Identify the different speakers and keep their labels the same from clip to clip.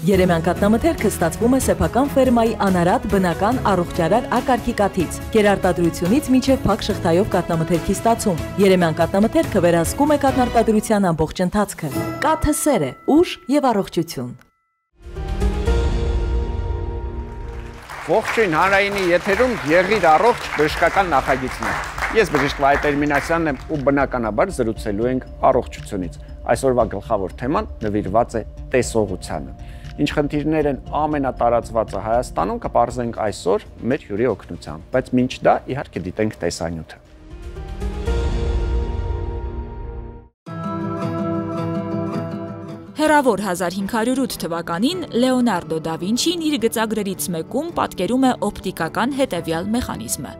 Speaker 1: Երեմյան կաթնամթերքը ստացվում է սեփական ֆերմայի անարատ բնական առողջարար ակարգի կաթից, կերարտադրությունից մինչև փակ շղթայով կաթնամթերքի ստացում։ Երեմյան կաթնամթերքը վերահսկում է կաթնարտադրության ամբողջ ընթացքը։ Կաթը սեր է, ուժ եւ առողջություն։
Speaker 2: Ողջույն, հանրայինի եթերում եղիր առողջ բժշկական նախագիծն է։ Ես բժիշկ Վահե Մինասյանն եմ ու բնականաբար զրուցելու ենք առողջությունից։ Այսօրվա գլխավոր թեման նվիրված է տեսողությանը։ Ինչ խնդիրներ են ամենատարածվածը Հայաստանում, կպարզենք այսօր մեր հյուրի օգնությամբ, բայց մինչ դա իհարկե դիտենք տեսանյութը։
Speaker 3: Հեռավոր 1508 թվականին Լեոնարդո դա Վինչին իր գծագրերից մեկում պատկերում է օպտիկական հետևյալ մեխանիզմը։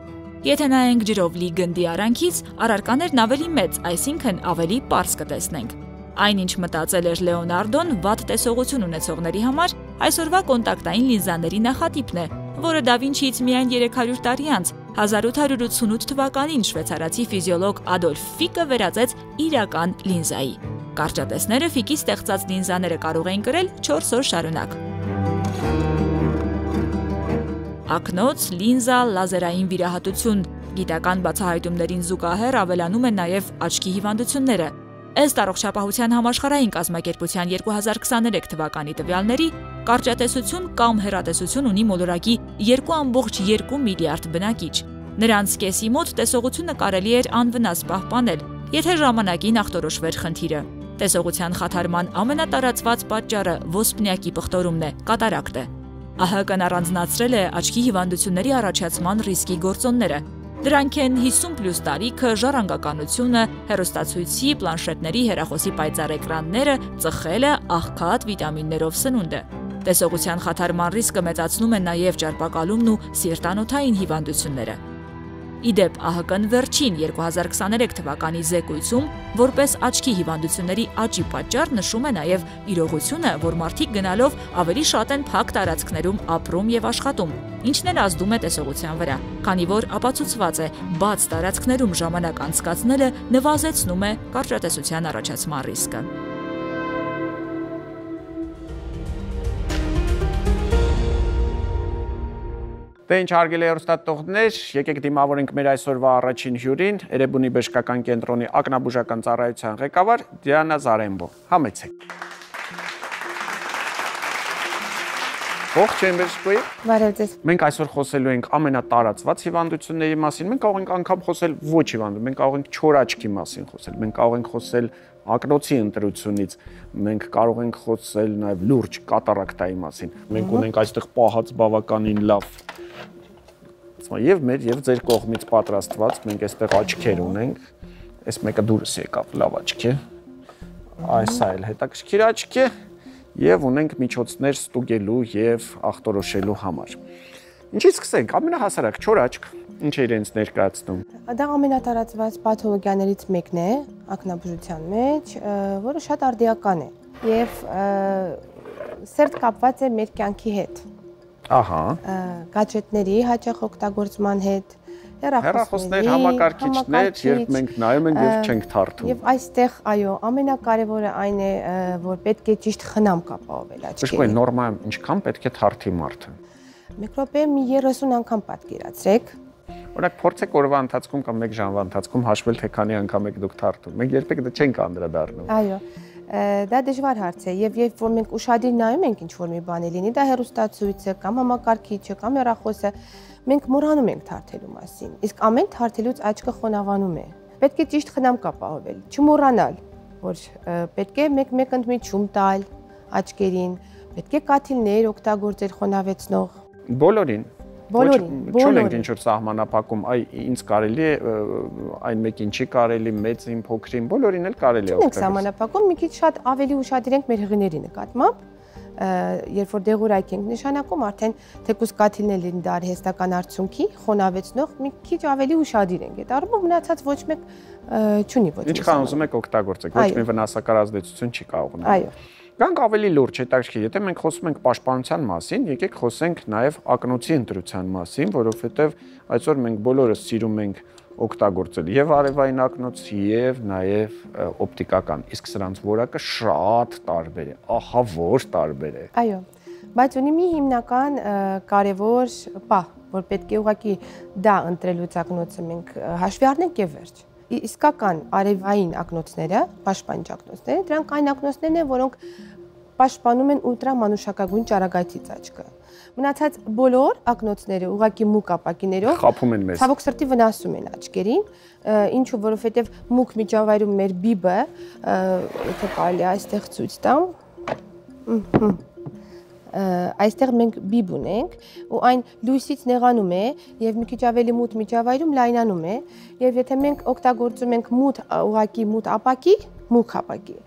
Speaker 3: Եթե նայենք ջրով լի գնդի արանքից, առարկաներն ավելի մեծ, այսինքն ավելի պարզ կտեսնենք։ Այնինչ մտածել էր Լեոնարդոն վատ տեսողություն ունեցողների համար, այսօրվա կոնտակտային լինզաների նախատիպն է, որը դա Վինչիից միայն 300 տարի անց 1888 թվականին շվեյցարացի ֆիզիոլոգ Ադոլֆ Ֆիկը վերածեց իրական լինզայի։ Կարճատեսները Ֆիկի ստեղծած լինզաները կարող էին կրել 4 օր շարունակ։ Ակնոց, լինզա, լազերային վիրահատություն, գիտական բացահայտումներին զուգահեռ ավելանում են նաև աչքի հիվանդությունները։ Ըստ Առողջապահության համաշխարհային կազմակերպության 2023 թվականի տվյալների, կարճատեսություն կամ հեռատեսություն ունի մոլորակի 2.2 միլիարդ բնակիչ։ Նրանց կեսի մոտ տեսողությունը կարելի էր անվնաս պահպանել, եթե ժամանակին ախտորոշվեր խնդիրը։ Տեսողության խաթարման ամենատարածված պատճառը ոսպնյակի պղտորումն է, կատարակտ է։ ԱՀԿ-ն առանձնացրել է աչքի հիվանդությունների առաջացման ռիսկի գործոնները։ Դրանք են 50+ տարիքը, ժառանգականությունը, հեռուստացույցի, պլանշետների, հեռախոսի պայծառ էկրանները, ծխելը, աղքատ վիտամիններով սնունդը։ Տեսողության խաթարման ռիսկը մեծացնում են նաև ճարպակալումն ու սիրտանոթային հիվանդությունները։ Իդեպ ԱՀԿ-ն վերջին 2023 թվականի զեկույցում որպես աչքի հիվանդությունների աճի պատճառ նշում է նաև իրողությունը, որ մարդիկ գնալով ավելի շատ են փակ տարածքներում ապրում եւ աշխատում, ինչն էլ ազդում է տեսողության վրա, քանի որ ապացուցված է, բաց տարածքներում ժամանակ անցկացնելը նվազեցնում է կարճատեսության առաջացման ռիսկը։
Speaker 2: Դե ինչ հարգելի հեռուստատողներ, եկեք դիմավորենք մեր այսօրվա առաջին հյուրին, Էրեբունի բժշկական կենտրոնի ակնաբուժական ծառայության ղեկավար Դիանա Զարեմբո։ Համեցեք։ Ողջույն բժշկուհի։
Speaker 4: Բարև ձեզ։
Speaker 2: Մենք այսօր խոսելու ենք ամենատարածված հիվանդությունների մասին, մենք կարող ենք անգամ խոսել ոչ հիվանդություն, մենք կարող ենք չոր աչքի մասին խոսել, մենք կարող ենք խոսել ակնոցի ընտրությունից, մենք կարող ենք խոսել նաև լուրջ կատարակտայի մասին։ Մենք ունենք այստեղ պահած բավականին լավ եւ մեր եւ ձեր կողմից պատրաստված, մենք այստեղ աչքեր ունենք, այս մեկը դուրս եկավ, լավ աչք է, այս այլ հետաքրքիր աչք է եւ ունենք միջոցներ ստուգելու եւ ախտորոշելու համար։ Ինչից սկսենք, ամենահասարակ չոր աչք, ինչ է իրենց ներկայացնում։
Speaker 4: Դա ամենատարածված պաթոլոգիաներից մեկն է ակնաբուժության մեջ, որը շատ արդիական է եւ սերտ կապված է մեր կյանքի հետ։
Speaker 2: Ահա։
Speaker 4: Գadgetների հաճախ օգտագործման հետ,
Speaker 2: հեռախոսներ, համակարգիչներ, երբ մենք նայում ենք եւ չենք թարթում։
Speaker 4: Եվ այստեղ, այո, ամենակարևորը այն է, որ պետք է ճիշտ խնամք ապահովել աչքերին։
Speaker 2: Բժշկուհի, նորմալ ինչքան պետք է թարթի մարդը։
Speaker 4: Մեկ րոպե մի 30 անգամ պատկերացրեք։
Speaker 2: Օրինակ փորձեք օրվա ընթացքում կամ 1 ժամվա ընթացքում հաշվել թե քանի անգամ եք դուք թարթում։ Մենք երբեք դա չենք անդրադառնում։
Speaker 4: Այո։ Դա դժվար հարց է եւ երբ որ մենք ուշադիր նայում ենք ինչ-որ մի բանի, լինի դա հեռուստացույցը կամ համակարգիչը կամ հեռախոսը, մենք մոռանում ենք թարթելու մասին։ Իսկ ամեն թարթելուց աչքը խոնավանում է։ Պետք է ճիշտ խնամք ապահովել, չմոռանալ, որ պետք է մեկ ընդմիջում տալ աչքերին, պետք է կաթիլներ օգտագործել խոնավեցնող։
Speaker 2: Բոլորին։
Speaker 4: Բոլորին։
Speaker 2: Ինչ-որ սահմանափակում, այ ինձ կարելի է, այն մեկին չի կարելի, մեծին, փոքրին, բոլորին էլ կարելի է
Speaker 4: օգտագործել։ Սահմանափակում մի քիչ շատ ավելի ուշադիր ենք մեր հղիների նկատմամբ, երբ որ դեղորայք ենք նշանակում, արդեն թեկուզ կաթիլներին դա արհեստական արդյունքի խոնավեցնող մի քիչ ավելի ուշադիր ենք։ Այդ առումով մնացած ոչ մեկ չունի ոչ մի։
Speaker 2: Ինչքան ուզում եք օգտագործեք, ոչ մի վնասակար ազդեցություն չի կարող ունենալ։
Speaker 4: Այո։
Speaker 2: Գանք ավելի լուրջ հետաքրքիր, եթե մենք խոսում ենք պաշտպանության մասին, եկեք խոսենք նաև ակնոցի ընտրության մասին, որովհետև այսօր մենք բոլորս սիրում ենք օգտագործել եւ արևային ակնոց եւ նաեւ օպտիկական, իսկ սրանց որակը շատ տարբեր է, ահա որ տարբեր է։
Speaker 4: Այո, բայց ունի մի հիմնական կարևոր բան, որ պետք է ուղղակի դա ընտրելուց ակնոցը մենք հաշվի առնենք եւ վերջ։ Իսկական արևային ակնոցները, պաշտպանիչ ակնոցները, դրանք այն ակնոցներն են, որոնք պաշտպանում են ուլտրամանուշակագույն ճառագայթից աչքը։ Մնացած բոլոր ակնոցները ուղղակի մուկ ապակիներով
Speaker 2: խաբում են մեզ։
Speaker 4: Ցավոք սրտի վնասում են աչքերին, ինչու որովհետև մուկ միջավայրում մեր բիբը, եթե կարելի է այստեղ ցույց տամ, այստեղ մենք բիբ ունենք ու այն լույսից նեղանում է եւ մի քիչ ավելի մութ միջավայրում լայնանում է եւ եթե մենք օգտագործում ենք մութ ուղակի մութ ապակի, մուկ ապակի,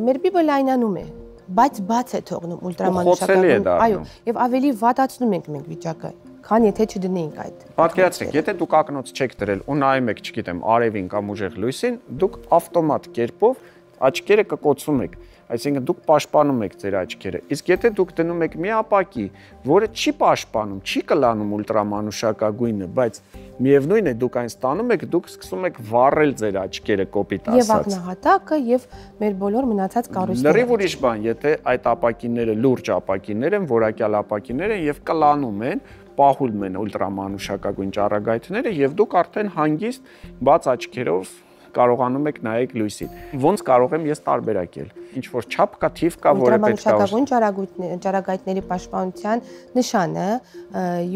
Speaker 4: մեր բիբը լայնանում է, բայց բաց է թողնում ուլտրամանուշակագույն, այո, եւ ավելի վատացնում ենք մենք վիճակը, քան եթե չդնեինք այդ։
Speaker 2: Պատկերացրեք, եթե դուք ակնոց չեք դրել ու նայում եք, չգիտեմ, արևին կամ ուժեղ լույսին, դուք ավտոմատ կերպով աչքերը կկոծում եք, այսինքն դուք պաշտպանում եք ձեր աչքերը։ Իսկ եթե դուք դնում եք մի ապակի, որը չի պաշտպանում, չի կլանում ուլտրամանուշակագույնը, բայց միևնույն է դուք այն ստանում եք, դուք սկսում եք վառել ձեր աչքերը կոպիտ ասած։
Speaker 4: Եվ ակնահատակը եւ մեր բոլոր մնացած կառույցները։
Speaker 2: Լրիվ ուրիշ բան, եթե այդ ապակիները լուրջ ապակիներ են, որակյալ ապակիներ են եւ կլանում են, պահում են ուլտրամանուշակագույն ճառագայթները եւ դուք արդեն հանգիստ բաց աչքերով կարողանում եք նայեք լույսին։ Ոնց կարող եմ ես տարբերակել։ Ինչ որ չափ կա, թիվ կա, որը պետք է։
Speaker 4: Ուլտրամանուշակագույն ճառագայթների պաշտպանության նշանը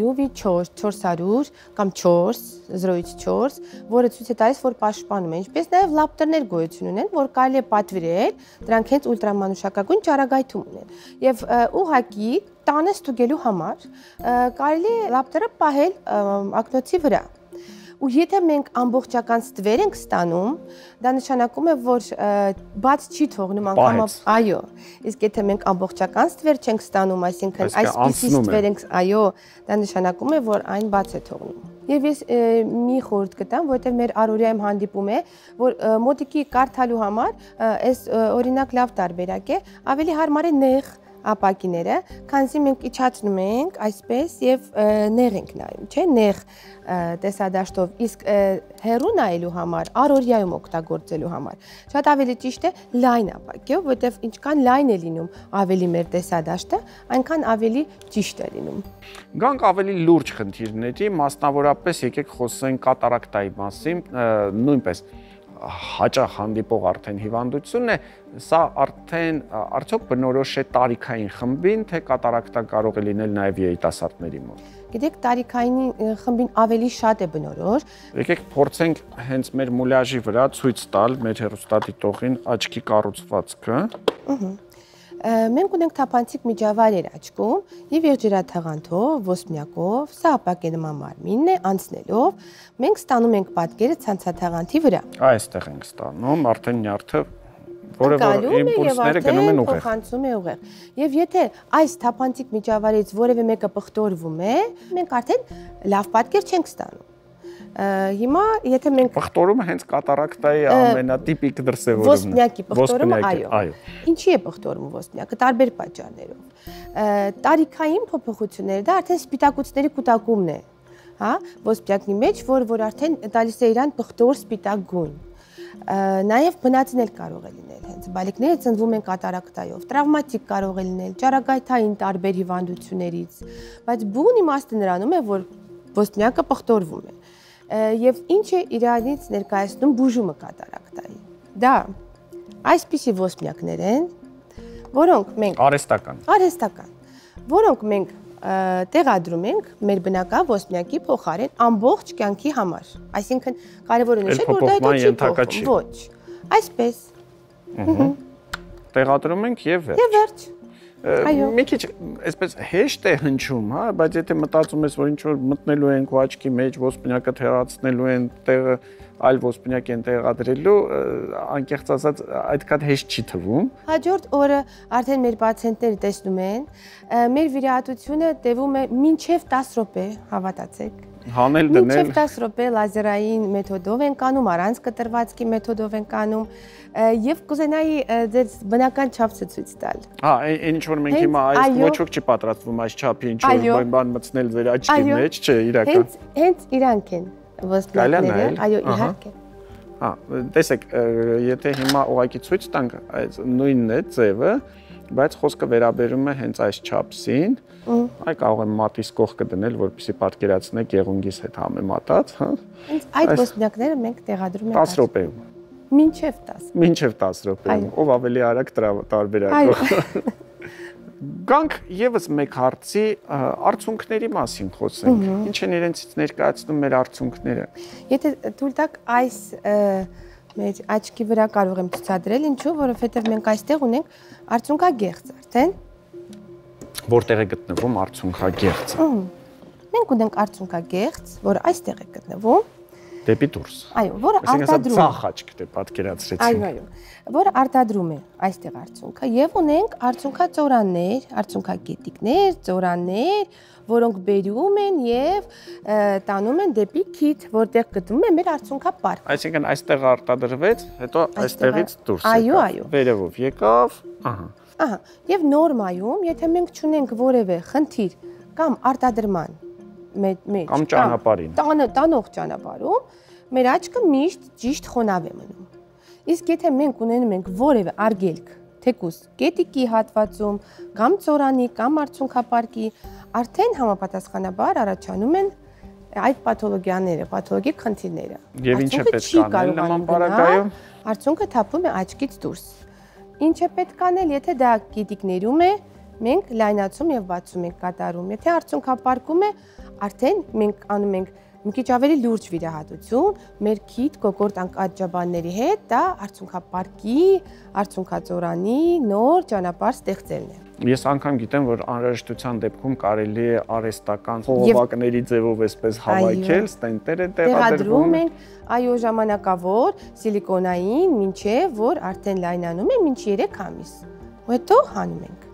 Speaker 4: UV 400 կամ 4, որը ցույց է տալիս, որ պաշտպանում է։ Ինչպես նաև լապտերներ գոյություն ունեն, որ կարելի է պատվիրել, դրանք հենց ուլտրամանուշակագույն ճառագայթում ունեն։ Եվ ուղղակի տանը ստուգելու համար կարելի է լապտերը պահել ակնոցի վրա։ Ու եթե մենք ամբողջական ստվեր ենք ստանում, դա նշանակում է, որ բաց չի թողնում անգամ, այո, իսկ եթե մենք ամբողջական ստվեր չենք ստանում, այսինքն այսպիսի ստվեր ենք, այո, դա նշանակում է, որ այն բաց է թողնում։ Եվ ես մի խորհուրդ կտամ, որովհետև մեր առօրյայում հանդիպում է, որ մոտիկի կարդալու համար, այս օրինակ լավ տարբերակ է, ավելի հարմար է նեղ ապակիները, քանզի մենք իջացնում ենք այսպես եւ նեղ ենք նայում, չէ՞, նեղ տեսադաշտով, իսկ հեռու նայելու համար, առօրյայում օգտագործելու համար, շատ ավելի ճիշտ է լայն ապակիով, որովհետեւ ինչքան լայն է լինում ավելի մեր տեսադաշտը, այնքան ավելի ճիշտ է լինում։
Speaker 2: Գանք ավելի լուրջ խնդիրների, մասնավորապես եկեք խոսենք կատարակտայի մասին, նույնպես հաճախ հանդիպող արդեն հիվանդություն է, սա արդեն արդյոք բնորոշ է տարիքային խմբին, թե կատարակտա կարող է լինել նաև երիտասարդների մոտ։
Speaker 4: Գիտեք, տարիքային խմբին ավելի շատ է բնորոշ։
Speaker 2: Եկեք փորձենք հենց մեր մուլյաժի վրա ցույց տալ մեր հեռուստադիտողին աչքի կառուցվածքը։
Speaker 4: Մենք ունենք թափանցիկ միջավայրեր աչքում եւ երջերաթաղանթով, ոսպնյակով, սա ապակի նման մարմինն է, անցնելով մենք ստանում ենք պատկերը ցանցաթաղանթի վրա։
Speaker 2: Այստեղ ենք ստանում, արդեն նյարդը, որը որ իմպուլսները գնում են ուղիղ։
Speaker 4: Փոխանցում է ուղիղ։ Եվ եթե այս թափանցիկ միջավայրից որևէ մեկը պղտորվում է, մենք արդեն լավ պատկեր չենք ստանում։ Հիմա եթե մենք
Speaker 2: պղտորումը հենց կատարակտայի ամենատիպիկ դրսևորումն է։
Speaker 4: Ոսպնյակի պղտորումը, այո։ Ինչի է պղտորվում ոսպնյակը, տարբեր պատճառներով։ Տարիքային փոփոխությունները դա արդեն սպիտակուցների կուտակումն է, հա, ոսպնյակի մեջ, որ արդեն տալիս է իրան պղտոր սպիտակ գույն։ Նաև բնածին էլ կարող է լինել, հենց բալիկները ծնվում են կատարակտայով, տրավմատիկ կարող է լինել, ճառագայթային տարբեր հիվանդություններից, բայց բուն իմաստը նրանում է, որ ոսպնյակը պղտորվում է։ Եվ ինչ է իրանից ներկայացնում բուժումը կատարակտայի։ Դա այսպիսի ոսպնյակներ են, որոնք մենք արհեստական, որոնք մենք տեղադրում ենք մեր բնական ոսպնյակի փոխարեն ամբողջ կյանքի համար։ Այսինքն կարևոր է նշել, որ դա չի փոխվում, ոչ։ Այսպես։
Speaker 2: Տեղադրում ենք եւ վերջ։
Speaker 4: Եվ վերջ։
Speaker 2: Մի քիչ այսպես հեշտ է հնչում, հա, բայց եթե մտածում ես, որ ինչ որ մտնելու են քո աչքի մեջ, ոսպնյակը թերացնելու են, տեղը այլ ոսպնյակ են տեղադրելու, անկեղծ ասած, այդքան հեշտ չի թվում։
Speaker 4: Հաջորդ օրը արդեն մեր պացիենտները տեսնում են, մեր վիրահատությունը տևում է մինչև 10 րոպե, հավատացեք։
Speaker 2: Հանել դնել։
Speaker 4: Մինչև 10 րոպե լազերային մեթոդով են կանում, առանց կտրվածքի մեթոդով են կանում եւ կուզենայի ձեր բնական չափը ցույց տալ։
Speaker 2: Հա, ինչ որ մենք հիմա այս ոչ ոք չի պատրաստվում այս չափի ինչ որ բան մտցնել ձեր աչքի մեջ, չէ, իրական։
Speaker 4: Հենց իրանք են։ ոսպնյակները, այո, իհարկե։
Speaker 2: Տեսեք, եթե հիմա ուղղակի ցույց տանք, այս նույնն է ձևը, բայց խոսքը վերաբերում է հենց այս չափսին, այ կարող եմ մատիս կողքը դնել, որպեսզի պատկերացնեք եղունգիս հետ համեմատած,
Speaker 4: Հենց այդ ոսպնյակները մենք տեղադրում ենք
Speaker 2: 10 րոպեում։
Speaker 4: Մինչև 10։
Speaker 2: Մինչև 10 րոպեում, ով ավելի արագ տարբերակով։ Գանք եւս մեկ հարցի արդյունքների մասին խոսենք։ Ինչ են իրենցից ներկայացնում մեր արդյունքները։
Speaker 4: Եթե թույլ տաք այս մեր աչքի վրա կարող եմ ցուցադրել, ինչու, որովհետև մենք այստեղ ունենք արդյունքագեղձ արդեն։
Speaker 2: Որտեղ է գտնվում արդյունքագեղձը։
Speaker 4: Մենք ունենք արդյունքագեղձ, որը այստեղ է գտնվում։
Speaker 2: Դեպի դուրս։
Speaker 4: Այո, որը արտադրում է։
Speaker 2: Ցախ աչք դե պատկերացրեցինք։
Speaker 4: Այո, որը արտադրում է այստեղ արդյունքը եւ ունենք արդյունքածորաններ, արդյունքագետիկներ, ծորաններ, որոնք բերում են եւ տանում են դեպի քիթ, որտեղ գտնվում է մեր արդյունքապարկը։
Speaker 2: Այսինքն այստեղ արտադրվեց, հետո այստեղից դուրս եկավ։
Speaker 4: Այո, այո։
Speaker 2: Վերևով եկավ,
Speaker 4: Ահա, եւ նորմայում, եթե մենք չունենք որևէ խնդիր կամ արտադրման մեջ
Speaker 2: կամ ճանապարհին,
Speaker 4: տանող ճանապարհում, մեր աչքը միշտ ճիշտ խոնավ է մնում։ Իսկ եթե մենք ունենում ենք որևէ արգելք, թեկուզ կետիկի հատվածում, կամ ծորանի, կամ արդյունքապարկի, արդեն համապատասխանաբար առաջանում են այդ պաթոլոգիաները, պաթոլոգիկ խնդիրները։
Speaker 2: Եվ ինչ է պետք անել նման պարագայում։
Speaker 4: Արդյունքը թափվում է աչքից դուրս։ Ինչ է պետք անել, եթե դա կետիկներում է, մենք լայնացում եւ բացում ենք կատարում։ Եթե արդյունքապարկում է, արդեն մենք անում ենք մի քիչ ավելի լուրջ վիրահատություն, մեր քիթ կոկորտ անկաջաբանների հետ դա արդյունքապարկի, արդյունքածորանի նոր ճանապարհ ստեղծելն է։
Speaker 2: Ես անգամ գիտեմ, որ անհրաժեշտության դեպքում կարելի է արհեստական խողովակների ձևով այսպես հավաքել, ստենտերը տեղադրվում
Speaker 4: ենք, այո, ժամանակավոր սիլիկոնային, մինչև որ արդեն լայնանում է մինչ 3 ամիս։ Ու հետո հանում ենք։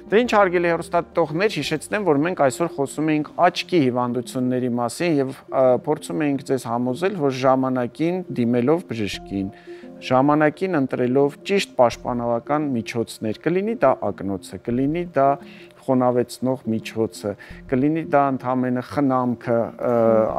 Speaker 2: Դե ինչ հարգելի հեռուստադիտողներ, հիշեցնեմ, որ մենք այսօր խոսում էինք աչքի հիվանդությունների մասին եւ փորձում էինք ձեզ համոզել, որ ժամանակին դիմելով բժշկին, ժամանակին ընտրելով ճիշտ պաշտպանողական միջոցներ, կլինի դա ակնոցը, կլինի դա խոնավեցնող միջոցը, կլինի դա ընդհանրապես խնամքը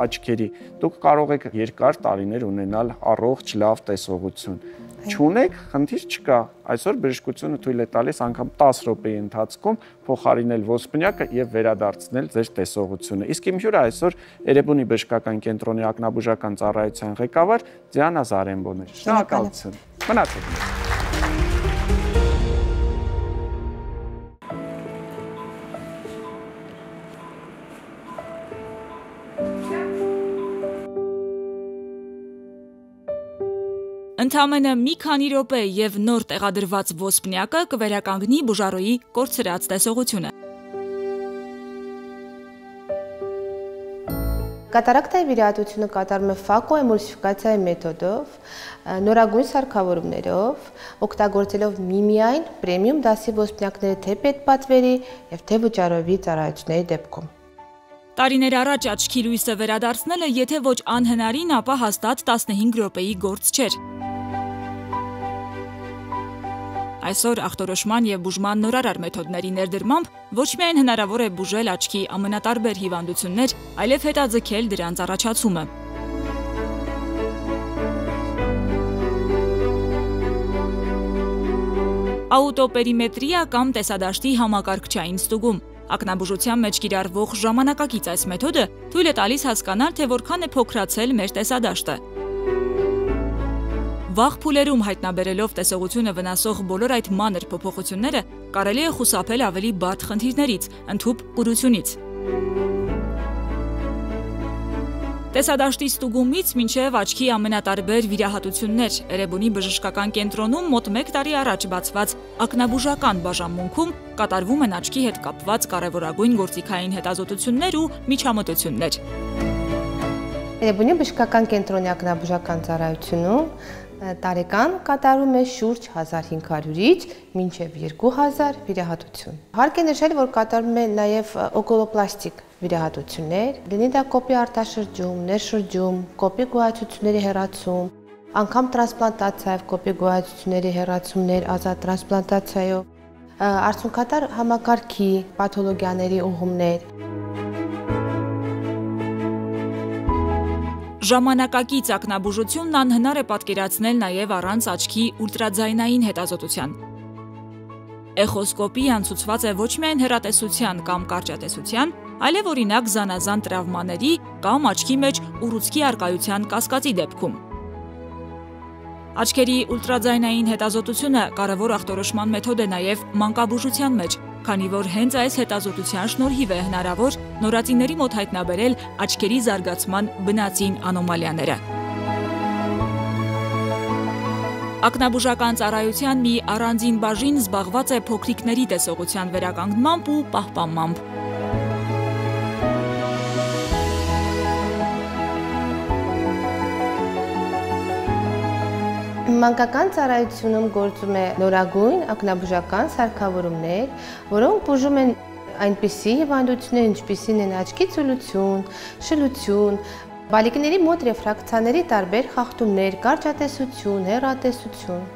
Speaker 2: աչքերի, դուք կարող եք երկար տարիներ ունենալ առողջ լավ տեսողություն։ Չունեք, խնդիր չկա։ Այսօր բժշկությունը թույլ է տալիս անգամ 10 րոպեի ընթացքում փոխարինել ոսպնյակը եւ վերադարձնել ձեր տեսողությունը։ Իսկ իմ հյուրը այսօր Էրեբունի բժշկական կենտրոնի ակնաբուժական ծառայության ղեկավար Դիանա Զարենբոն է։ Շնորհակալություն։ Մնացեք։
Speaker 3: Ընդամենը մի քանի րոպե եւ նոր տեղադրված ոսպնյակը կվերականգնի բուժարոյի կորցրած տեսողությունը։
Speaker 4: Կատարակտայի վիրահատությունը կատարվում է ֆակոէմուլսիֆիկացիայի մեթոդով, նորագույն սարքավորումներով, օգտագործելով միմիայն պրեմիում դասի ոսպնյակները թե պետպատվերի եւ թե վճարովի ծառայությունների դեպքում։
Speaker 3: Տարիներ առաջ աչքի լույսը վերադարձնելը եթե ոչ անհնարին, ապա հաստատ 15 րոպեի գործ չէր։ Այսօր ախտորոշման եւ բուժման նորարար մեթոդների ներդրմամբ ոչ միայն հնարավոր է բուժել աչքի ամենատարբեր հիվանդություններ, այլև հետաձգել դրանց առաջացումը։ Աուտոպերիմետրիա կամ տեսադաշտի համակարգչային ստուգում։ Ակնաբուժության մեջ կիրառվող ժամանակակից այս մեթոդը թույլ է տալիս հասկանալ, թե որքան է փոքրացել մեր տեսադաշտը։ Վաղ փուլերում հայտնաբերելով տեսողությունը վնասող բոլոր այդ մանր փոփոխությունները կարելի է խուսափել ավելի բարդ խնդիրներից, ընդհուպ կուրությունից։ Տեսադաշտի ստուգումից մինչև աչքի ամենատարբեր վիրահատություններ Էրեբունի բժշկական կենտրոնում մոտ 1 տարի առաջ բացված ակնաբուժական բաժանմունքում կատարվում են աչքի հետ կապված կարևորագույն գործիքային հետազոտություններ ու միջամտություններ։
Speaker 4: Էրեբունի բժշկական կենտրոնի ակնաբուժական ծառայությունում տարեկան կատարում է շուրջ 1500-ից մինչև 2000 վիրահատություն։ Հարկ է նշել, որ կատարում է նաև օկուլոպլաստիկ վիրահատություններ, լինի դա կոպի արտաշրջում, ներշրջում, կոպի գոյացությունների հեռացում, անգամ տրանսպլանտացիայով կոպի գոյացությունների հեռացումներ, ազատ տրանսպլանտացիայով, արդյունքատար համակարգի պաթոլոգիաների ուղումներ։
Speaker 3: Ժամանակակից ակնաբուժությունն անհնար է պատկերացնել նաև առանց աչքի ուլտրաձայնային հետազոտության։ Էխոսկոպիան ցուցված է ոչ միայն հեռատեսության կամ կարճատեսության, այլև օրինակ զանազան տրավմաների կամ աչքի մեջ ուռուցքի առկայության կասկածի դեպքում։ Աչքերի ուլտրաձայնային հետազոտությունը կարևոր ախտորոշման մեթոդ է նաև մանկաբուժության մեջ, քանի որ հենց այս հետազոտության շնորհիվ է հնարավոր նորածինների մոտ հայտնաբերել աչքերի զարգացման բնածին անոմալիաները։ Ակնաբուժական ծառայության մի առանձին բաժին զբաղված է փոքրիկների տեսողության վերականգնմամբ ու պահպանմամբ։
Speaker 4: Մանկական ծառայությունում գործում է նորագույն ակնաբուժական սարքավորումներ, որոնք բուժում են այնպիսի հիվանդություններ, ինչպիսին են աչքի ցուլություն, շլություն, բալիկների մոտ ռեֆրակցիաների տարբեր խախտումներ, կարճատեսություն, հեռատեսություն։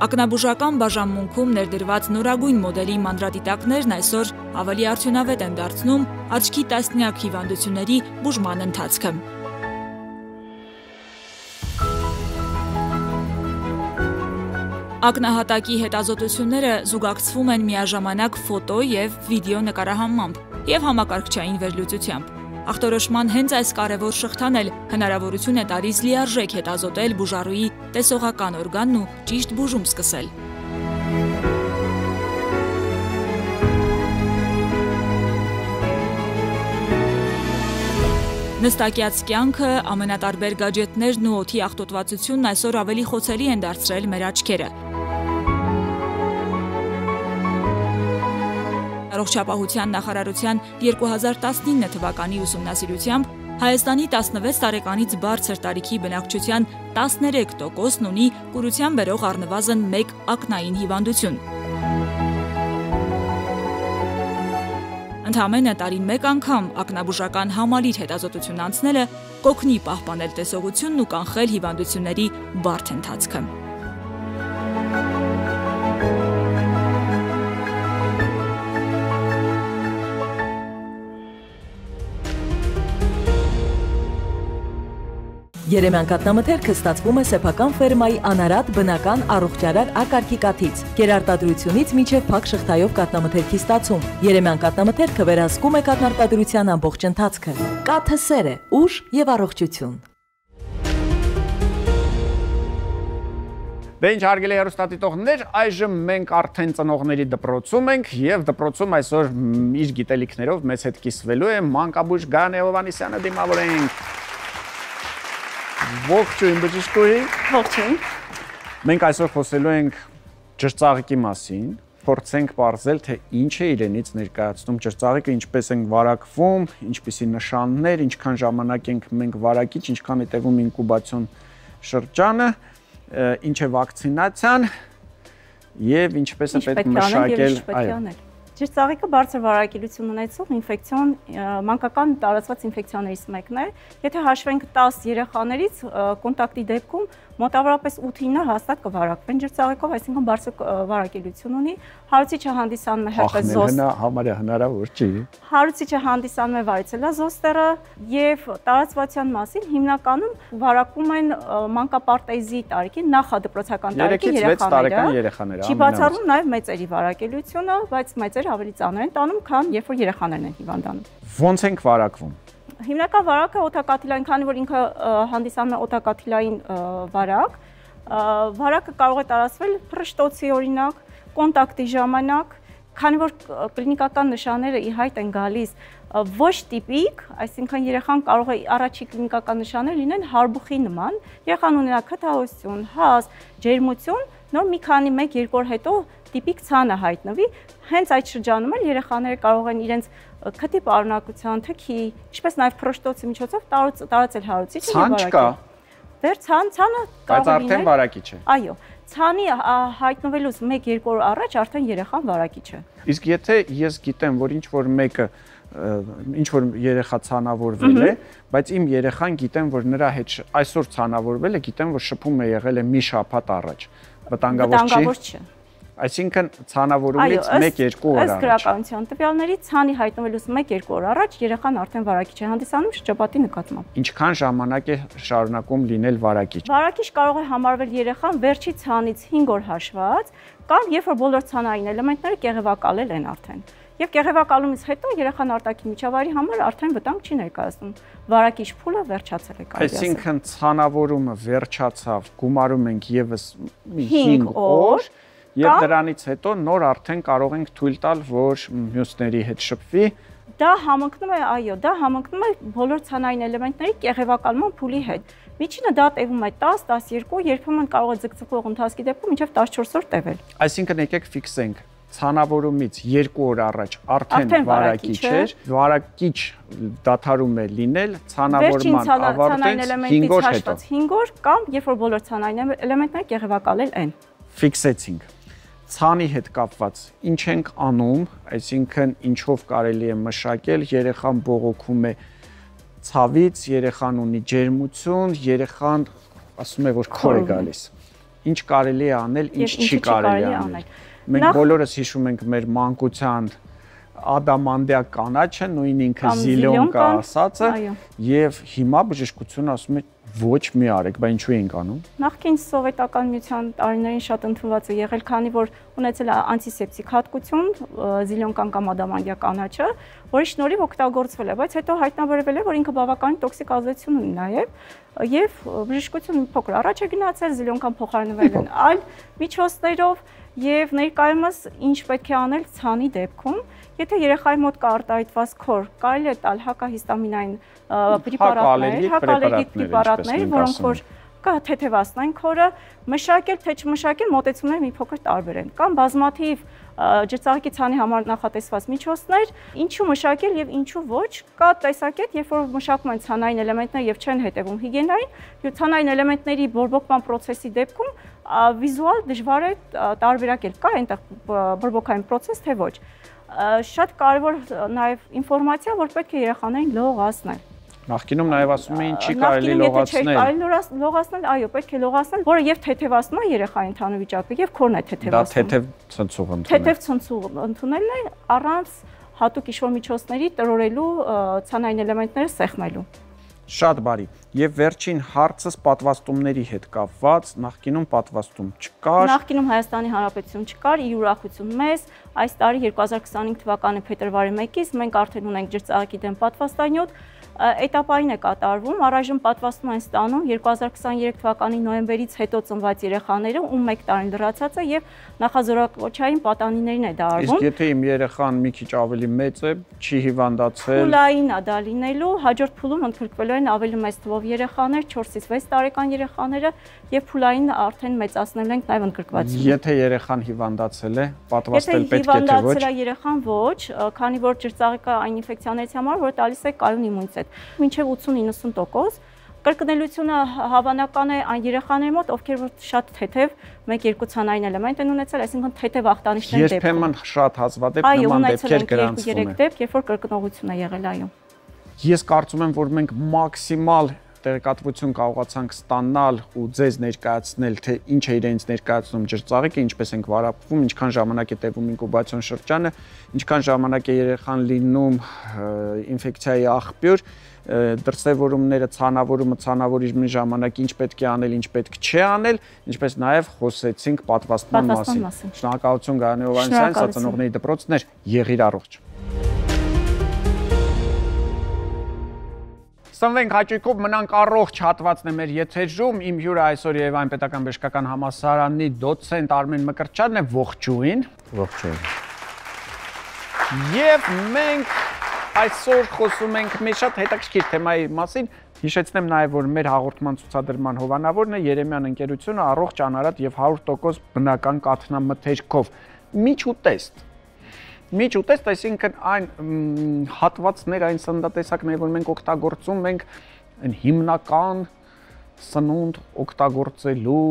Speaker 3: Ակնաբուժական բաժանմունքում ներդրված նորագույն մոդելի մանրադիտակներն այսօր ավելի արդյունավետ են դարձնում աչքի տասնյակ հիվանդությունների բուժման ընթացքը։ Ակնահատակի հետազոտությունները զուգակցվում են միաժամանակ ֆոտո և վիդեո նկարահանմամբ և համակարգչային վերլուծությամբ։ Ախտորոշման հենց այս կարևոր շղթան էլ հնարավորություն է տալիս լիարժեք հետազոտել բուժառուի տեսողական օրգանն ու ճիշտ բուժում սկսել։ Նստակյաց կյանքը, ամենատարբեր գաջետներն ու օդի աղտոտվածությունն այսօր ավելի խոցելի են դարձրել մեր աչքերը։ Առողջապահության նախարարության 2019 թվականի ուսումնասիրությամբ Հայաստանի 16 տարեկանից բարձր տարիքի բնակչության 13%-ն ունի կուրության բերող առնվազն 1 ակնային հիվանդություն։ Ընդամենը տարին մեկ անգամ ակնաբուժական համալիր հետազոտություն անցնելը կօգնի պահպանել տեսողությունն ու կանխել հիվանդությունների բարդ ընթացքը։
Speaker 1: Երեմյան կաթնամթերքը ստացվում է սեփական ֆերմայի անարատ բնական առողջարար ակարգի կաթից։ Գերարտադրությունից մինչև փակ շղթայով կաթնամթերքի ստացում։ Երեմյան կաթնամթերքը վերահսկում է կաթնարտադրության ամբողջ ընթացքը։ Կաթը սեր է, ուժ եւ առողջություն։
Speaker 2: Դե ինչ հարգելի հեռուստադիտողներ, այժմ մենք արդեն ծնողների դպրոցում ենք եւ դպրոցում այսօր իր գիտելիքներով մեզ հետ կիսվելու է մանկաբույժ Գայանե Հովհաննիսյանը, դիմավորենք։ Ողջույն բժշկուհի։
Speaker 5: Ողջույն։
Speaker 2: Մենք այսօր խոսելու ենք ջրծաղիկի մասին, փորձենք ողջել, թե ինչ է իրենից ներկայացնում ջրծաղիկը, ինչպես են վարակվում, ինչպիսի նշաններ, ինչքան ժամանակ ենք մենք վարակիչ, ինչքան է տևում ինկուբացիոն շրջանը, ինչ է վակցինացիան եւ ինչպես է պետք մշակել,
Speaker 5: Ջրծաղիկը բարձր վարակելություն ունեցող ինֆեկցիոն մանկական տարածված ինֆեկցիաներից մեկն է։ Եթե հաշվենք 10 երեխաներից կոնտակտի դեպքում մոտավորապես 8-9 հաստատ կվարակվեն ջրծաղիկով, այսինքն բարձր վարակելություն ունի։ Հարուցիչը հանդիսանում է herpes zoster,
Speaker 2: համարյա հնարավոր չի։
Speaker 5: Հարուցիչը հանդիսանում է varicella zoster-ը եւ տարածվածության մասին հիմնականում վարակում են մանկապարտեզի տարիքին, նախադպրոցական տարիքի երեխաները։ Չի բացառում նաեւ մեծերի վարակելությունը, բայց մեծերը ավելի ծանր են տանում, քան երբ որ երեխաներն են հիվանդանում։
Speaker 2: Ոնց ենք վարակվում։
Speaker 5: Հիմնական վարակը օդակաթիլային, քանի որ ինքը հանդիսանում է օդակաթիլային վարակ, վարակը կարող է տարածվել փռշտոցի օրինակ, կոնտակտի ժամանակ, քանի որ կլինիկական նշանները ի հայտ են գալիս ոչ տիպիկ, այսինքն երեխան կարող է առաջի կլինիկական նշաններ լինեն հարբուխի նման, երեխան ունենա քթահոսություն, հազ, ջերմություն, նոր մի քանի 1-2 օր հետո տիպիկ ցանը հայտնվի, հենց այդ շրջանում էլ երեխաները կարող են իրենց քթի պարունակության, թքի, ինչպես նաև փռշտոցի միջոցով տարածել հարուցիչը եւ վարակել։ Դեռ ցանը կարող է
Speaker 2: արդեն վարակիչ է։
Speaker 5: Այո, ցանի հայտնվելուց 1-2 օր առաջ արդեն երեխան վարակիչ է։
Speaker 2: Իսկ եթե ես գիտեմ, որ ինչ որ երեխա ցանավորվել է, բայց իմ երեխան գիտեմ, որ նրա հետ այսօր ցանավորվել է, գիտեմ, որ շփում է եղել է մի շաբաթ առաջ։ վտանգավոր չի։ Այսինքն ցանավորումից 1-2 օր
Speaker 5: առաջ։ Ըստ գրականության տվյալների ցանի հայտնվելուց 1-2 օր առաջ երեխան արդեն վարակիչ է հանդիսանում շրջապատի նկատմամբ։
Speaker 2: Ինչքան ժամանակ է շարունակում լինել վարակիչ։
Speaker 5: Վարակիչ կարող է համարվել երեխան վերջի ցանից 5 օր հաշված, կամ երբ որ բոլոր ցանային էլեմենտները կեղևակալել են արդեն։ Եվ կեղևակալումից հետո երեխան արտաքին միջավայրի համար արդեն վտանգ չի ներկայացնում։ Վարակիչ փուլը վերջացել է կարելի ասել։
Speaker 2: Այսինքն ցանավորումը վերջացավ, գումարում ենք եւս 5 օր, եւ դրանից հետո նոր արդեն կարող ենք թույլ տալ, որ մյուսների հետ շփվի։
Speaker 5: Դա համընկնում է, այո, դա համընկնում է բոլոր ցանային էլեմենտների կեղևակալման փուլի հետ։ Միջինը դա տևում է 10-12, երբեմն կարող է ձգձգող ընթացքի դեպքում մինչև 14 օր տևել։
Speaker 2: Այսինքն եկեք ֆիքսենք, ցանավորումից 2 օր առաջ արդեն վարակիչ էր, վարակիչ դադարում է լինել, ցանավորման ավարտից 5 օր հետո։
Speaker 5: 5 օր կամ երբ որ բոլոր ցանային էլեմենտները կեղևակալել են։
Speaker 2: Ֆիքսեցինք։ Ցանի հետ կապված ինչ ենք անում, այսինքն ինչով կարելի է մշակել, երեխան բողոքում է ցավից, երեխան ունի ջերմություն, երեխան ասում է, որ քոր է գալիս։ Ինչ կարելի է անել, ինչ չի կարելի անել։ Մենք բոլորս հիշում ենք մեր մանկության ադամանդյա կանաչը, նույն ինքը զիլյոնկա ասածը, եւ հիմա բժշկությունը ասում է ոչ մի արեք, բայց ինչու ենք անում։
Speaker 5: Նախկին սովետական միության տարիներին շատ ընդունված է եղել, քանի որ ունեցել է անտիսեպտիկ հատկություն, զիլյոնկան կամ ադամանդյա կանաչը, որի շնորհիվ օգտագործվել է, բայց հետո հայտնաբերվել է, որ ինքը բավականին տոքսիկ ազդեցություն ունի նաև, եւ բժշկությունը մի փոքր առաջ է գնացել, զիլյոնկան փոխարինվել են այլ միջոցներով, եւ ներկայումս ինչ պետք է անել ցանի դեպքում, եթե երեխայի մոտ կա արտահայտված քոր, կարելի է տալ հակահիստամինային պրեպարատներ, հակալերգիկ պրեպարատներ, որոնք որ կթեթևացնեն քորը, մշակել թե չմշակել մոտեցումները մի փոքր տարբեր են, կամ բազմաթիվ ջրծաղիկի ցանի համար նախատեսված միջոցներ, ինչու մշակել եւ ինչու ոչ, կա տեսակետ, երբ որ մշակում են ցանային էլեմենտներ եւ չեն հետևում հիգիենային, եւ ցանային էլեմենտների բորբոքման process-ի դեպքում վիզուալ դժվար է տարբերակել, կա այնտեղ բորբոքային process թե ոչ։ Շատ կարևոր նաև ինֆորմացիա, որ պետք է երեխաներին լողացնել։
Speaker 2: Նախկինում նաև ասում էին չի կարելի լողացնել։
Speaker 5: Կարելի լողացնել, այո, պետք է լողացնել, որը եւ թեթևացնում է երեխայի ընդհանուր վիճակը եւ քորն է թեթևացնում։
Speaker 2: Դա թեթև ցնցող ընդունել։
Speaker 5: Թեթև ցնցող ընդունելն է առանց հատուկ ինչ-որ միջոցների տրորելու ցանային էլեմենտները սեղմելու։
Speaker 2: Շատ բարի։ Եվ վերջին հարցս պատվաստումների հետ կապված, նախկինում պատվաստում չկար։
Speaker 5: Նախկինում Հայաստանի Հանրապետություն չկար, ի ուրախություն մեզ, այս տարի 2025 թվականի փետրվարի 1-ից մենք արդեն ունենք ջրծաղիկի դեմ պատվաստանյութ, էտապային է կատարվում, առայժմ պատվաստում են ստանում 2023 թվականի նոյեմբերից հետո ծնված երեխաները, ում 1 տարին լրացած է եւ նախազորակոչային պատանիներին է դա արվում։
Speaker 2: Իսկ եթե իմ երեխան մի քիչ ավելի մեծ է, չի հիվանդացել։
Speaker 5: Փուլային է դա լինելու, հաջորդ փուլում ընդգրկվելու են ավելի մեծ թվով երեխաներ, 4-ից 6 տարեկան երեխաները եւ փուլային արդեն մեծացնել ենք նաեւ ընդգրկված։
Speaker 2: Եթե երեխան հիվանդացել է, պատվաստել պետք է թե ոչ։
Speaker 5: Եթե հիվանդացել է երեխան ոչ, քանի որ ջրծաղիկը այն ինֆեկցիաներից համար, որ տալիս է կայուն իմունիտետ։ Մինչև 80-90%, կրկնելությունը հավանական է այն երեխաների մոտ, ովքեր որ շատ թեթև 1-2 ցանային էլեմենտ են ունեցել, այսինքն թեթև ախտանիշներ դեպքում։
Speaker 2: Երբեմն շատ հազվադեպ նման դեպքեր գրանցվում են։
Speaker 5: 2-3 դեպք, երբ որ կրկնողություն է եղել, այո։
Speaker 2: Ես կարծում եմ, որ մենք մաքսիմալ տեղեկատվություն կարողացանք ստանալ ու ձեզ ներկայացնել, թե ինչ է իրենց ներկայացնում ջրծաղիկը, ինչպես ենք վարակվում, ինչքան ժամանակ է տևում ինկուբացիոն շրջանը, ինչքան ժամանակ է երեխան լինում ինֆեկցիայի աղբյուր, դրսևորումները, ցանավորումը ժամանակ ինչ պետք է անել, ինչ պետք չէ անել, ինչպես նաև խոսեցինք պատվաստման մասին։ Շնորհակալություն Գայանե Հովհաննիսյան, սա ծնողների դպրոցն էր, եղիր առողջ։ Սնվենք հաճույքով, մնանք առողջ հատվածն է մեր եթերում, իմ հյուրը այսօր Երևանի պետական բժշկական համալսարանի դոցենտ Արմեն Մկրտչյանն է, ողջույն։
Speaker 6: Ողջույն։
Speaker 2: Եվ մենք այսօր խոսում ենք մի շատ հետաքրքիր թեմայի մասին, հիշեցնեմ նաև, որ մեր հաղորդման ցուցադրման հովանավորն է Երեմյան ընկերությունը առողջ, անարատ եւ 100% բնական կաթնամթերքով։ Միջուտեստ, այսինքն այն հատվածներ, այն սննդատեսակներ, որ մենք օգտագործում ենք այն հիմնական սնունդ օգտագործելու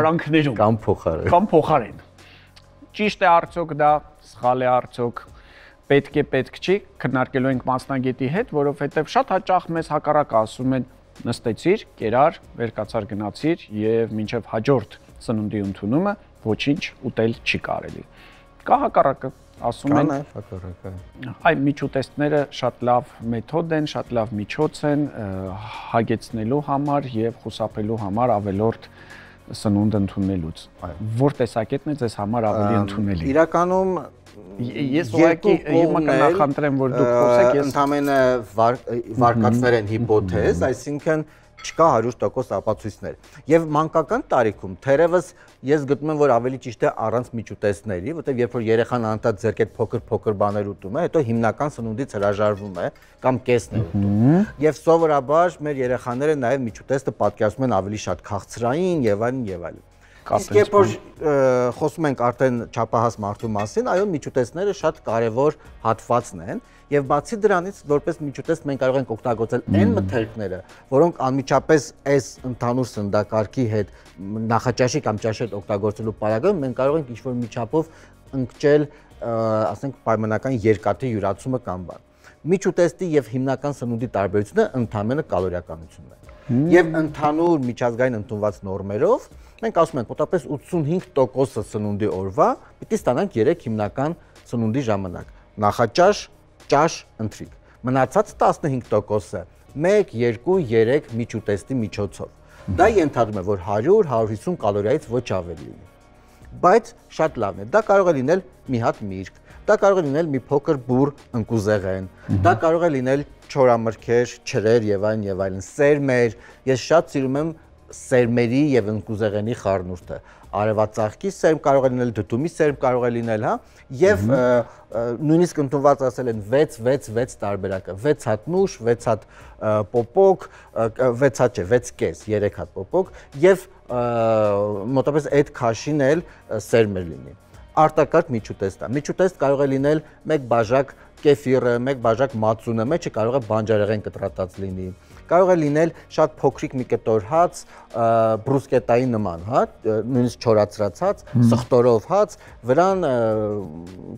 Speaker 2: արանքներում կամ փոխարեն։ Ճիշտ է արդյոք դա, սխալ է արդյոք, պետք չի, քննարկելու ենք մասնագետի հետ, որովհետև շատ հաճախ մեզ հակառակը ասում են նստեցիր, կերար, վերկացար գնացիր եւ մինչեւ հաջորդ սնունդի ընդունումը, ոչինչ ուտել չի կարելի։ Կա հակառակը, ասում են, այ միջուտեստները շատ լավ մեթոդ են, շատ լավ միջոց են հագեցնելու համար եւ խուսափելու համար ավելորդ սնունդ ընդունելուց։ Որ տեսակետն է ձեզ համար ավելի ընդունելի։
Speaker 6: Իրականում
Speaker 2: ես ուղղակի հիմա կնախընտրեմ, որ դուք խոսեք, ես
Speaker 6: ընդհանրապես վարկածներ են հիպոթեզ, այսինքն չկա 100% ապացույցներ։ Եվ մանկական տարիքում թերևս ես գտնում եմ, որ ավելի ճիշտ է առանց միջուտեստների, որտեղ երբ որ երեխան անդադ ձեռքեր փոքր բաներ ուտում է, հետո հիմնական սնունդից հրաժարվում է կամ կեսն է ուտում։ Եվ սովորաբար մեր երեխաները նաև միջուտեստը պատկերացնում են ավելի շատ քաղցրային եւ այլն եւ այլն։ Իսկ երբ որ խոսում ենք արդեն չափահաս մարդու մասին, այո, միջուտեստները շատ կարևոր հատվածն են եւ բացի դրանից որպես միջուտեստ մենք կարող ենք օգտագործել այն մթերքները, որոնք անմիջապես այս ընդհանուր սննդակարգի հետ նախաճաշի կամ ճաշի հետ օգտագործելու պարագայում մենք կարող ենք ինչ-որ միջապով ընկճել, ասենք, պայմանական երկաթի յուրացումը կամ բան։ Միջուտեստի եւ հիմնական սնունդի տարբերությունը ընդհանրապես կալորիականությունն է։ Եվ ընդհանուր միջազգային ընդունված նորմերով մենք ասում ենք, մոտավորապես 85% սնունդի օրվա պիտի ստանանք 3 հիմնական սնունդի ժամանակ։ Նախաճաշ, ճաշ, ընթրիք։ Մնացած 15%-ը 1, 2, 3 միջուտեստի միջոցով։ Դա ենթադրում է, որ 100-150 կալորիայից ոչ ավելի լինի։ Բայց շատ լավն է։ Դա կարող է լինել մի հատ միրգ, դա կարող է լինել մի փոքր բուռ ընկուզեղեն, դա կարող է լինել չորամրգեր, չրեր եւ այլն, սերմեր։ Ես շատ սիրում եմ սերմերի եւ ընկուզեղենի խառնուրդը։ Արևածաղկի սերմ կարող է լինել, դդումի սերմ կարող է լինել, հա, եւ նույնիսկ ընդունված ասել են 6 տարբերակը, 6 հատ նուշ, 6 հատ պոպոկ, 6 հատ չէ, 6 կես, 3 հատ պոպոկ եւ մոտավորապես այդ քաշին էլ սերմեր լինի։ Արտակարգ միջուտեստ է։ Միջուտեստ կարող է լինել 1 բաժակ կեֆիրը, 1 բաժակ մածունը, մեջը կարող է բանջարեղեն կտրատած լինի։ Կարող է լինել շատ փոքրիկ մի կտոր հաց, բրուսկետայի նման, հա, նույնիսկ չորացրած հաց, սխտորով հաց, վրան,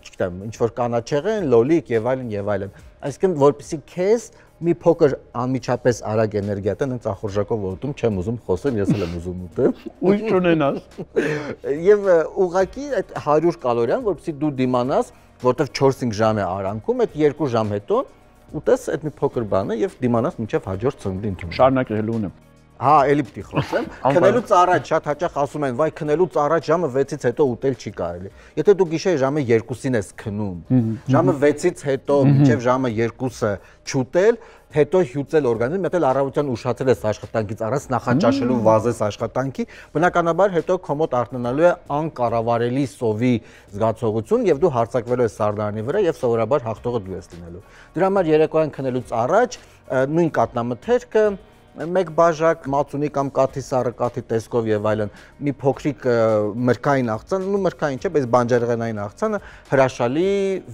Speaker 6: չգիտեմ, ինչ որ կանաչեղեն, լոլիկ եւ այլն։ Այսինքն, որպեսզի քեզ մի փոքր անմիջապես արագ էներգիա տան, հենց ախորժակով ուտում չեմ ուզում խոսել, ես էլ եմ ուզում ուտել։
Speaker 2: Ուժ չունենաս։
Speaker 6: Եվ ուղղակի այդ 100 կալորիան, որպեսզի դու դիմանաս, որտեվ 4-5 ժամ է արանքում, այդ 2 ժամ հետո ուտես այդ մի փոքր բանը եւ դիմանաս մինչեւ հաջորդ ծննդի ընդունում։
Speaker 2: Շարունակելու ունեմ։
Speaker 6: Հա, էլի պիտի խոսեմ։ Քնելուց առաջ շատ հաճախ ասում են, վայ, քնելուց առաջ ժամը 6-ից հետո ուտել չի կարելի։ Եթե դու գիշեր ժամը 2-ին ես քնում, ժամը 6-ից հետո մինչև ժամը 2-ը չուտել, հետո հյուծել օրգանիզմը, մտել առավոտյան ուշացել ես աշխատանքից առանց նախաճաշելու վազես աշխատանքի, բնականաբար հետո քո մոտ արթնանալու է անկառավարելի սովի զգացողություն եւ դու հարձակվելու ես սարդարանի վրա եւ սովորաբար հաղթողը դու ես լինելու։ Դրա համար երեկոյան քնելուց առաջ նույն կատնամթերքը 1 բաժակ մածունի կամ կաթի սառը, կաթի տեսքով եւ այլն, մի փոքրիկ մրգային աղցան, ու մրգային չէ, բայց բանջարեղենային աղցանը հրաշալի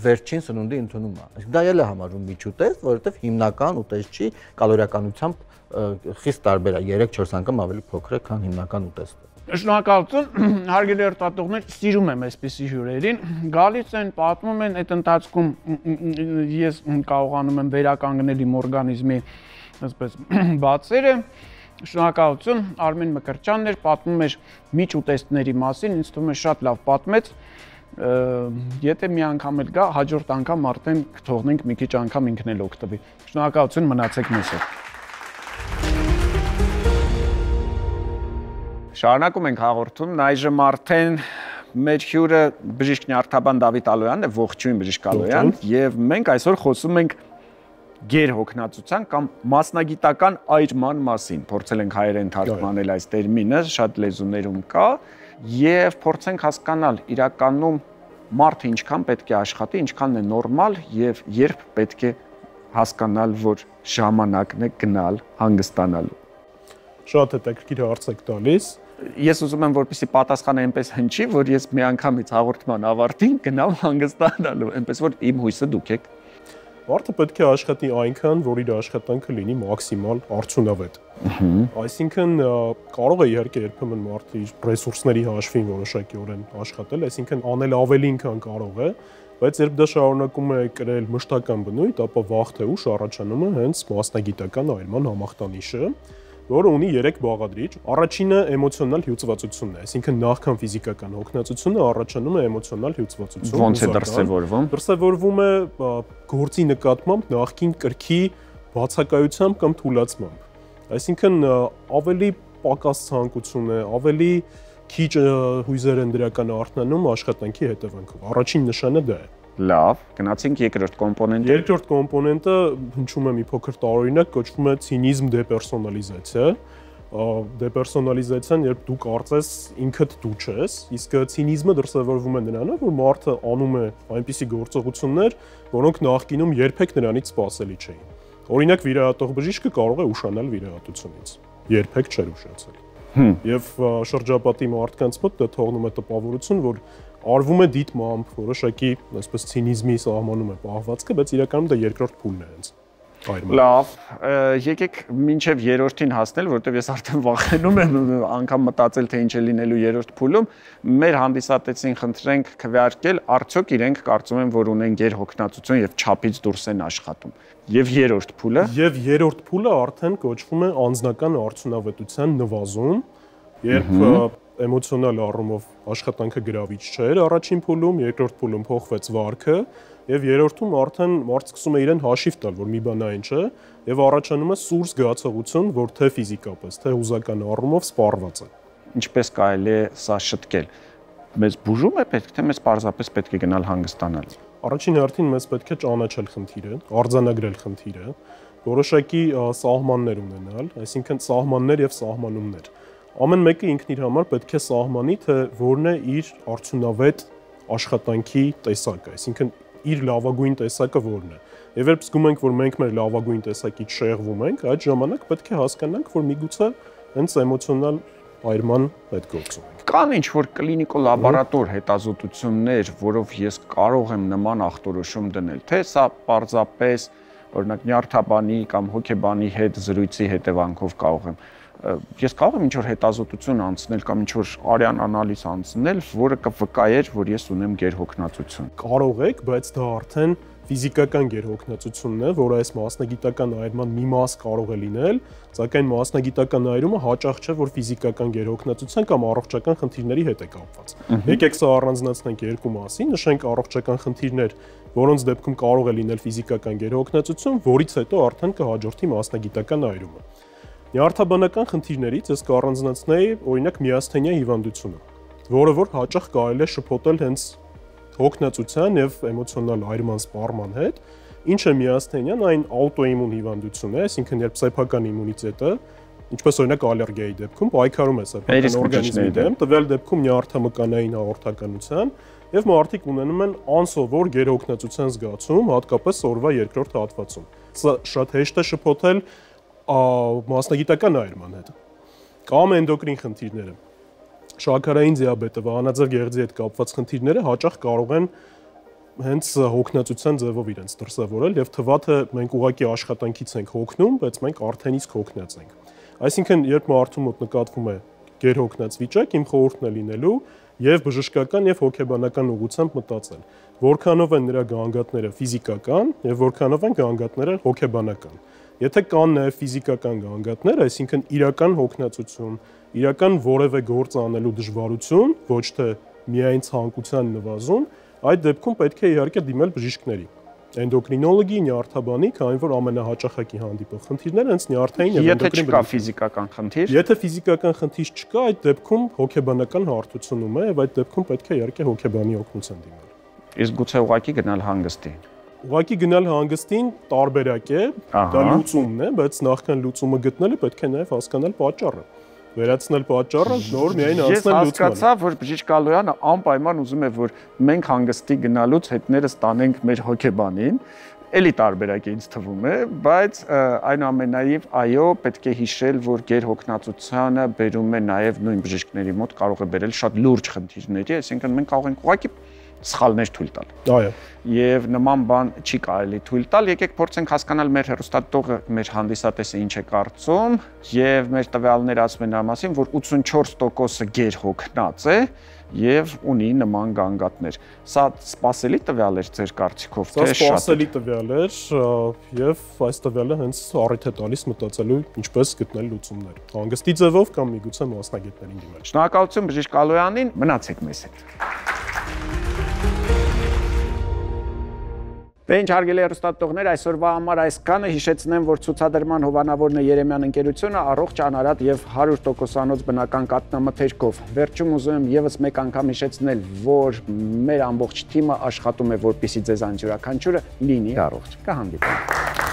Speaker 6: վերջին սնունդի ընդունումն է։ Դա էլ է համարվում միջուտեստ, որովհետեւ հիմնական ուտեստի կալորիականությամբ խիստ տարբեր է, 3-4 անգամ ավելի փոքր է, քան հիմնական ուտեստը։
Speaker 2: Շնորհակալություն, հարգելի հեռուստատողներ, սիրում եմ այսպիսի հյուրերին, գալիս են, պատմում են, այդ ընթացքում ես կարողանում եմ վերականգնել իմ օրգանիզմի այսպես բացերը։ Շնորհակալություն, Արմեն Մկրտչյանն էր, պատմում էր միջուտեստների մասին, ինձ թվում է շատ լավ պատմեց։ Եթե մի անգամ էլ գա, հաջորդ անգամ արդեն կթողնենք մի քիչ անգամ ինքն էլ օգտվի։ Շնորհակալություն, մնացեք մեզ հետ։ Շարունակում ենք հաղորդումն, այժմ արդեն մեր հյուրը բժիշկ Նյարդաբան Դավիթ Ալոյանն է, ողջույն բժիշկ Ալոյան, եւ մենք այսօր խոսում ենք գերհոգնածության կամ մասնագիտական այրման մասին։ Փորձել ենք հայերեն թարգմանել այս տերմինը, շատ լեզուներում կա, եւ փորձենք հասկանալ իրականում մարդը ինչքան պետք է աշխատի, ինչքան է նորմալ եւ երբ պետք է հասկանալ, որ ժամանակն է գնալ հանգստանալու։
Speaker 7: Շատ հետաքրքիր հարց եք տալիս։
Speaker 2: Ես ուզում եմ, որպեսզի պատասխանը այնպես հնչի, որ ես միանգամից հաղորդման ավարտին գնամ հանգստանալու, այնպես որ իմ հույսը դուք եք։
Speaker 7: Մարդը պետք է աշխատի այնքան, որ իր աշխատանքը լինի մաքսիմալ արդյունավետ։ Այսինքն կարող է իհարկե երբեմն մարդը իր ռեսուրսների հաշվին որոշակիորեն աշխատել, այսինքն անել ավելին, քան կարող է, բայց երբ դա շարունակում է կրել մշտական բնույթ, ապա վաղ թե ուշ առաջանում է հենց մասնագիտական այրման համախտանիշը, որը ունի 3 բաղադրիչ։ Առաջինը էմոցիոնալ հյուծվածությունն է, այսինքն նախքան ֆիզիկական հոգնածությունը առաջանում է էմոցիոնալ հյուծվածություն։
Speaker 2: Ոնց է դրսևորվում։
Speaker 7: Դրսևորվում է գործի նկատմամբ նախքին կրքի բացակայությամբ կամ թուլացմամբ։ Այսինքն ավելի պակաս ցանկություն է, ավելի քիչ հույզեր են դրական արթնանում աշխատանքի հետևանքով։ Առաջին նշանը դա է։
Speaker 2: Լավ, գնացինք երկրորդ կոմպոնենտը։
Speaker 7: Երկրորդ կոմպոնենտը հնչում է մի փոքր տարօրինակ, կոչվում է ցինիզմ դեպերսոնալիզացիա։ Դեպերսոնալիզացիան, երբ դու կարծես ինքդ դու չես, իսկ ցինիզմը դրսևորվում է նրանով, որ մարդը անում է այնպիսի գործողություններ, որոնք նախկինում երբեք նրանից սպասելի չէին։ Օրինակ վիրահատող բժիշկը կարող է ուշանալ վիրահատությունից, երբեք չէր ուշացել։ Եվ շրջապատի մարդկանց մոտ դա թողնում է տպավորություն, որ արվում է դիտմամբ, որոշակի, այսպես ցինիզմի սահմանում է պահվածքը, բայց իրականում դա երկրորդ փուլն է հենց։
Speaker 2: Լավ, եկեք մինչև երրորդին հասնել, որովհետև ես արդեն վախենում եմ անգամ մտածել, թե ինչ է լինելու երրորդ փուլում։ Մեր հանդիսատեսին խնդրենք քվեարկել, արդյոք իրենք կարծում են, որ ունեն գերհոգնածություն եւ չափից դուրս են աշխատում։ Եվ երրորդ փուլը։
Speaker 7: Եվ երրորդ փուլը արդեն կոչվում է անձնական արդյունավետության նվազում, երբ էմոցիոնալ առումով աշխատանքը գրավիչ չէր առաջին փուլում, երկրորդ փուլում փոխվեց վարքը, եւ երրորդում արդեն մարդ սկսում է իրեն հաշիվ տալ, որ մի բան այն չէ, եւ առաջանում է սուր զգացողություն, որ թե ֆիզիկապես, թե հուզական առումով սպառված է։
Speaker 2: Ինչպես կարելի է սա շտկել։ Մեզ բուժում է պետք, թե մեզ պարզապես պետք է գնալ հանգստանալ։
Speaker 7: Առաջին հերթին մեզ պետք է ճանաչել խնդիրը, արձանագրել խնդիրը, որոշակի սահմաններ ունենալ, այսինքն սահմաններ եւ սահմանումներ։ Ամեն մեկը ինքն իր համար պետք է սահմանի, թե որն է իր արդյունավետ աշխատանքի տեսակը, այսինքն իր լավագույն տեսակը որն է։ Եվ երբ զգում ենք, որ մենք մեր լավագույն տեսակից շեղվում ենք, այդ ժամանակ պետք է հասկանանք, որ միգուցե հենց էմոցիոնալ այրման հետ գործում ենք։
Speaker 2: Կան ինչ-որ կլինիկո-լաբորատոր հետազոտություններ, որով ես կարող եմ նման ախտորոշում դնել, թե սա պարզապես օրինակ նյարդաբանի կամ հոգեբանի հետ զրույցի հետևանքով կարող եմ։ Ես կարող եմ ինչ-որ հետազոտություն անցնել կամ ինչ-որ արյան անալիզ անցնել, որը կվկայեր, որ ես ունեմ գերհոգնածություն։
Speaker 7: Կարող եք, բայց դա արդեն ֆիզիկական գերհոգնածությունն է, որը այս մասնագիտական այրման մի մաս կարող է լինել, սակայն մասնագիտական այրումը հաճախ չէ, որ ֆիզիկական գերհոգնածության կամ առողջական խնդիրների հետ է կապված։ Եկեք սա առանձնացնենք երկու մասի, նշենք առողջական խնդիրներ, որոնց դեպքում կարող է լինել ֆիզիկական գերհոգնածություն, որից հետո արդեն կհաջորդի մասնագիտական այրումը։ Նյարդաբանական խնդիրներից ես կառանձնացնեի օրինակ միասթենյա հիվանդությունը, որը որ հաճախ կարելի է շփոթել հենց հոգնածության եւ էմոցիոնալ այրման սպառման հետ։ Ինչ է միասթենյան, այն աուտոիմուն հիվանդություն է, այսինքն երբ սեփական իմունիտետը, ինչպես օրինակ ալերգիայի դեպքում, պայքարում է սեփական օրգանիզմի դեմ, տվյալ դեպքում նյարդամկանային հաղորդականության եւ մարդիկ ունենում են անսովոր գերհոգնածության զգացում, հատկապես օրվա երկրորդ հատվածում։ Սա շատ հեշտ է շփոթել մասնագիտական այրման հետ։ Կամ էնդոկրին խնդիրները։ Շաքարային դիաբետը, վահանաձև գեղձի հետ կապված խնդիրները հաճախ կարող են հենց հոգնածության ձևով իրենց դրսևորել եւ թվա թե մենք ուղղակի աշխատանքից ենք հոգնում, բայց մենք արդեն իսկ հոգնած ենք։ Այսինքն, երբ մարդու մոտ նկատվում է գերհոգնած վիճակ, իմ խորհուրդն է լինելու եւ բժշկական եւ հոգեբանական ուղղությամբ մտածել, որքանով են նրա գանգատները ֆիզիկական եւ որքանով են գանգատները հոգեբանական։ Եթե կան նաև ֆիզիկական գանգատներ, այսինքն իրական հոգնածություն, իրական որևէ գործ անելու դժվարություն, ոչ թե միայն ցանկության նվազում, այդ դեպքում պետք է իհարկե դիմել բժիշկների։ Էնդոկրինոլոգի, նյարդաբանի, քանի որ ամենահաճախակի հանդիպող խնդիրները հենց նյարդային եւ
Speaker 2: էնդոկրին։ Եթե չկա ֆիզիկական խնդիր,
Speaker 7: եթե ֆիզիկական խնդիր չկա, այդ դեպքում հոգեբանական հարթությունում է եւ այդ դեպքում պետք է իհարկե հոգեբանի օգնության դիմել։
Speaker 2: Իսկ գուցե ուղղակի գնալ հանգստի։
Speaker 7: Ուղղակի գնալ հանգստին տարբերակ է, դա լուծումն է, բայց նախքան լուծումը գտնելը պետք է նաև հասկանալ պատճառը։ Վերացնել պատճառը, նոր միայն անցնել լուծմանը։
Speaker 2: Ես հասկացա, որ բժիշկ Ալոյանը անպայման ուզում է, որ մենք հանգստի գնալուց հետներս տանենք մեր հոգեբանին, էլի տարբերակ է ինձ թվում է, բայց այնուամենայնիվ այո, պետք է հիշել, որ գերհոգնածությունը բերում է նաև նույն բժիշկների մոտ կարող է բերել շատ լուրջ խնդիրների, այսինքն մենք կարող ենք ուղղակի սխալներ թույլ տալ։
Speaker 7: Այո։
Speaker 2: Եվ նման բան չի կարելի թույլ տալ։ Եկեք փորձենք հասկանալ մեր հեռուստատողը, մեր հանդիսատեսը ինչ է կարծում, եւ մեր տվյալները ասում են նրա մասին, որ 84%-ը գերհոգնած է եւ ունի նման գանգատներ։ Սա սպասելի տվյալ էր ձեր կարծիքով,
Speaker 7: թե շատ։ Սա սպասելի տվյալ էր եւ այս տվյալը հենց առիթ է տալիս մտածելու ինչպես գտնել լուծումներ։ Հանգստի ձևով կամ միգուցե մասնագետներին դիմել։
Speaker 2: Շնորհակալություն բժիշկ Կալոյանին, մնացեք մեզ հետ։ Դե ինչ հարգելի հեռուստատողներ, այսօրվա համար այսքանը, հիշեցնեմ, որ ցուցադրման հովանավորն է Երեմյան ընկերությունը, առողջ, անարատ եւ 100%-անոց բնական կաթնամթերքով։ Վերջում ուզում եմ եւս մեկ անգամ հիշեցնել, որ մեր ամբողջ թիմը աշխատում է, որպեսզի ձեզ յուրաքանչյուրը լինի առողջ։ Կհանդիպենք։